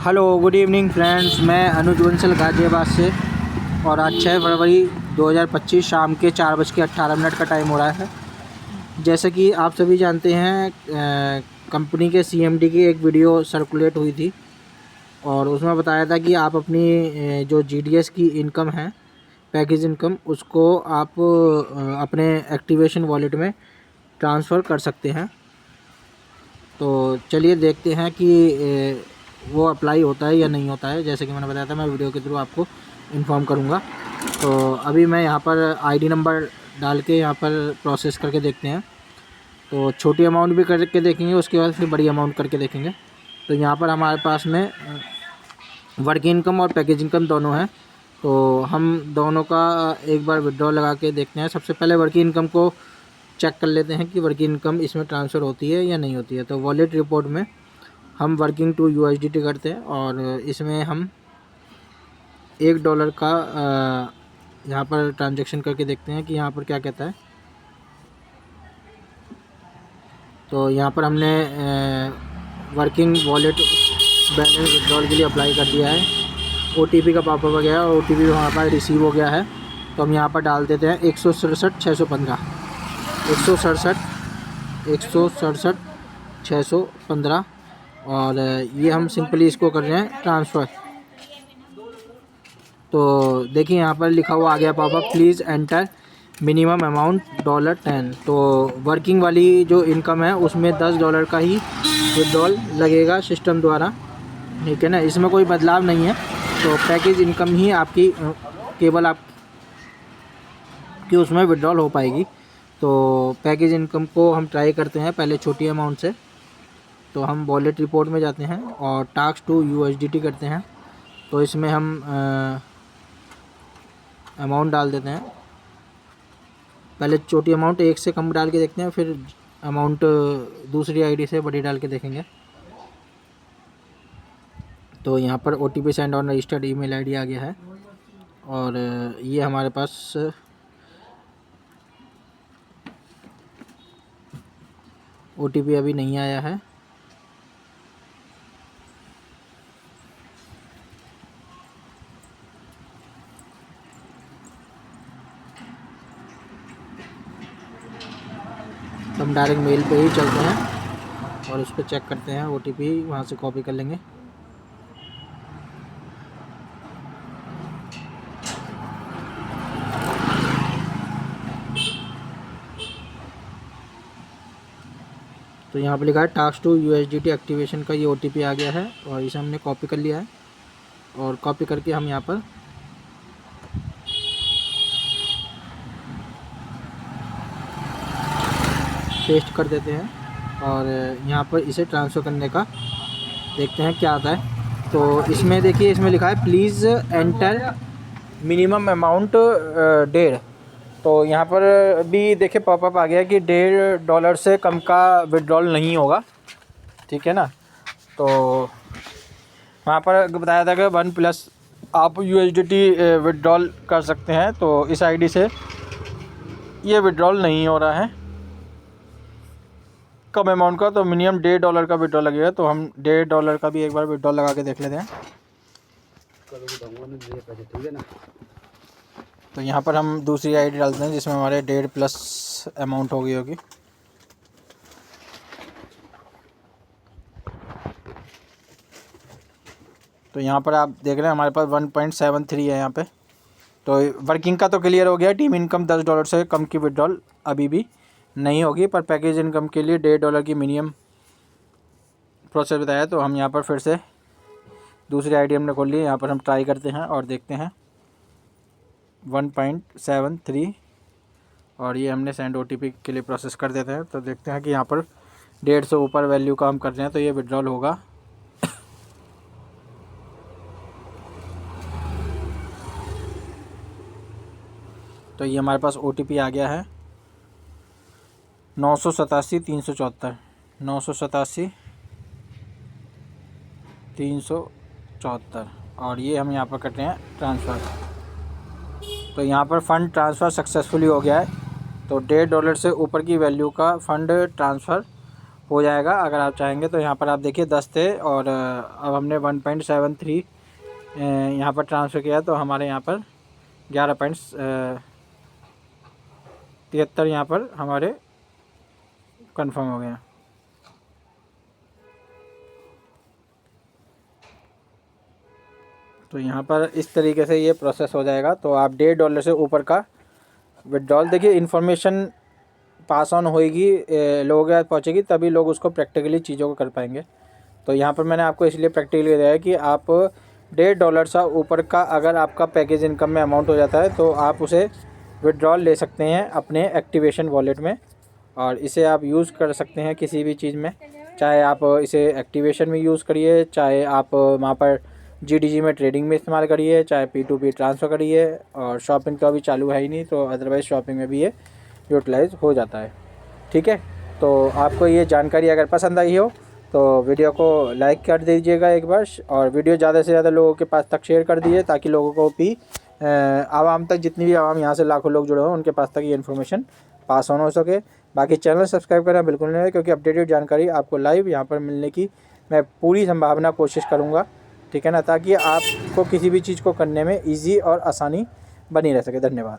Hello good evening friends, मैं अनुज बंसल गाज़ियाबाद से। और आज 6 फरवरी 2025 शाम के 4:18 का टाइम हो रहा है। जैसे कि आप सभी जानते हैं, कंपनी के सीएमडी की एक वीडियो सर्कुलेट हुई थी और उसमें बताया था कि आप अपनी जो जीडीएस की इनकम है, पैकेज इनकम, उसको आप अपने एक्टिवेशन वॉलेट में ट्रांसफ़र कर सकते हैं। तो चलिए देखते हैं कि वो अप्लाई होता है या नहीं होता है। जैसे कि मैंने बताया था, मैं वीडियो के थ्रू आपको इन्फॉर्म करूँगा। तो अभी मैं यहाँ पर आईडी नंबर डाल के यहाँ पर प्रोसेस करके देखते हैं। तो छोटी अमाउंट भी करके देखेंगे, उसके बाद फिर बड़ी अमाउंट करके देखेंगे। तो यहाँ पर हमारे पास में वर्क इनकम और पैकेज इनकम दोनों हैं। तो हम दोनों का एक बार विड्रॉल लगा के देखते हैं। सबसे पहले वर्क इनकम को चेक कर लेते हैं कि वर्क इनकम इसमें ट्रांसफ़र होती है या नहीं होती है। तो वॉलेट रिपोर्ट में हम वर्किंग टू USDT करते हैं और इसमें हम $1 का यहाँ पर ट्रांजैक्शन करके देखते हैं कि यहाँ पर क्या कहता है। तो यहाँ पर हमने वर्किंग वॉलेट बैलेंस विड्रॉल के लिए अप्लाई कर दिया है। OTP का पॉपअप आ गया है और OTP हमारे पास रिसीव हो गया है। तो हम यहाँ पर डाल देते हैं 167 615 और ये हम सिंपली इसको कर रहे हैं ट्रांसफ़र। तो देखिए यहाँ पर लिखा हुआ आ गया popup, please enter minimum amount $10। तो वर्किंग वाली जो इनकम है उसमें $10 का ही विड्रॉल लगेगा सिस्टम द्वारा, ठीक है ना। इसमें कोई बदलाव नहीं है। तो पैकेज इनकम ही आपकी केवल आपकी उसमें विड्रॉल हो पाएगी। तो पैकेज इनकम को हम ट्राई करते हैं पहले छोटी अमाउंट से। तो हम वॉलेट रिपोर्ट में जाते हैं और टास्क टू USDT करते हैं। तो इसमें हम अमाउंट डाल देते हैं। पहले छोटी अमाउंट 1 से कम डाल के देखते हैं, फिर अमाउंट दूसरी आईडी से बड़ी डाल के देखेंगे। तो यहाँ पर OTP send on registered email ID आ गया है और ये हमारे पास OTP अभी नहीं आया है। तो हम डायरेक्ट मेल पे ही चलते हैं और उस पर चेक करते हैं। OTP वहाँ से कॉपी कर लेंगे। तो यहाँ पे लिखा है टास्क टू USDT एक्टिवेशन का ये OTP आ गया है और इसे हमने कॉपी कर लिया है और कॉपी करके हम यहाँ पर पेस्ट कर देते हैं और यहाँ पर इसे ट्रांसफ़र करने का देखते हैं क्या आता है। तो इसमें देखिए, इसमें लिखा है प्लीज़ एंटर मिनिमम अमाउंट $1.5। तो यहाँ पर भी देखिए पॉपअप आ गया कि $1.5 से कम का विड्रॉल नहीं होगा, ठीक है ना। तो वहाँ पर बताया था कि 1+ आप USDT विड्रॉल कर सकते हैं। तो इस आईडी से ये विड्रॉल नहीं हो रहा है कम अमाउंट का। तो मिनिमम $1.5 का विड्रॉल लगेगा। तो हम $1.5 का भी एक बार विड्रॉल लगा के देख लेते हैं। तो यहाँ पर हम दूसरी आईडी डालते हैं जिसमें हमारे 1.5+ अमाउंट हो गई होगी। तो यहाँ पर आप देख रहे हैं हमारे पास 1.73 है यहाँ पे। तो वर्किंग का तो क्लियर हो गया। टीम इनकम $10 से कम की विड्रॉल अभी भी नहीं होगी, पर पैकेज इनकम के लिए $1.5 की मिनिमम प्रोसेस बताया। तो हम यहाँ पर फिर से दूसरी आईडी हमने खोल ली। यहाँ पर हम ट्राई करते हैं और देखते हैं 1.73 और ये हमने सेंड OTP के लिए प्रोसेस कर देते हैं। तो देखते हैं कि यहाँ पर 1.5 से ऊपर वैल्यू का हम कर रहे हैं तो ये विड्रॉल होगा। तो ये हमारे पास OTP आ गया है 987 374 और ये हम यहाँ पर कर रहे हैं ट्रांसफ़र। तो यहाँ पर फ़ंड ट्रांसफ़र सक्सेसफुली हो गया है। तो $1.5 से ऊपर की वैल्यू का फ़ंड ट्रांसफ़र हो जाएगा अगर आप चाहेंगे तो। यहाँ पर आप देखिए 10 थे और अब हमने 1.73 यहाँ पर ट्रांसफ़र किया तो हमारे यहाँ पर 11.73 यहाँ पर हमारे कंफर्म हो गया। तो यहाँ पर इस तरीके से ये प्रोसेस हो जाएगा। तो आप $1.5 से ऊपर का विड्रॉल, देखिए इन्फॉर्मेशन पास ऑन होएगी, लोगों के पास पहुँचेगी, तभी लोग उसको प्रैक्टिकली चीज़ों को कर पाएंगे। तो यहाँ पर मैंने आपको इसलिए प्रैक्टिकली बताया कि आप $1.5 से ऊपर का अगर आपका पैकेज इनकम में अमाउंट हो जाता है तो आप उसे विड्रॉल ले सकते हैं अपने एक्टिवेशन वॉलेट में, और इसे आप यूज़ कर सकते हैं किसी भी चीज़ में। चाहे आप इसे एक्टिवेशन में यूज़ करिए, चाहे आप वहाँ पर GDG में ट्रेडिंग में इस्तेमाल करिए, चाहे P2P ट्रांसफ़र करिए, और शॉपिंग तो अभी चालू है ही नहीं, तो अदरवाइज़ शॉपिंग में भी ये यूटिलाइज़ हो जाता है। ठीक है, तो आपको ये जानकारी अगर पसंद आई हो तो वीडियो को लाइक कर दीजिएगा एक बार, और वीडियो ज़्यादा से ज़्यादा लोगों के पास तक शेयर कर दीजिए, ताकि लोगों को भी आवाम तक, जितनी भी आवाम यहाँ से लाखों लोग जुड़े हों, उनके पास तक ये इन्फॉर्मेशन पास ऑन हो सके। बाकी चैनल सब्सक्राइब करना बिल्कुल नहीं है, क्योंकि अपडेटेड जानकारी आपको लाइव यहाँ पर मिलने की मैं पूरी संभावना कोशिश करूँगा। ठीक है ना, ताकि आपको किसी भी चीज़ को करने में ईजी और आसानी बनी रह सके। धन्यवाद।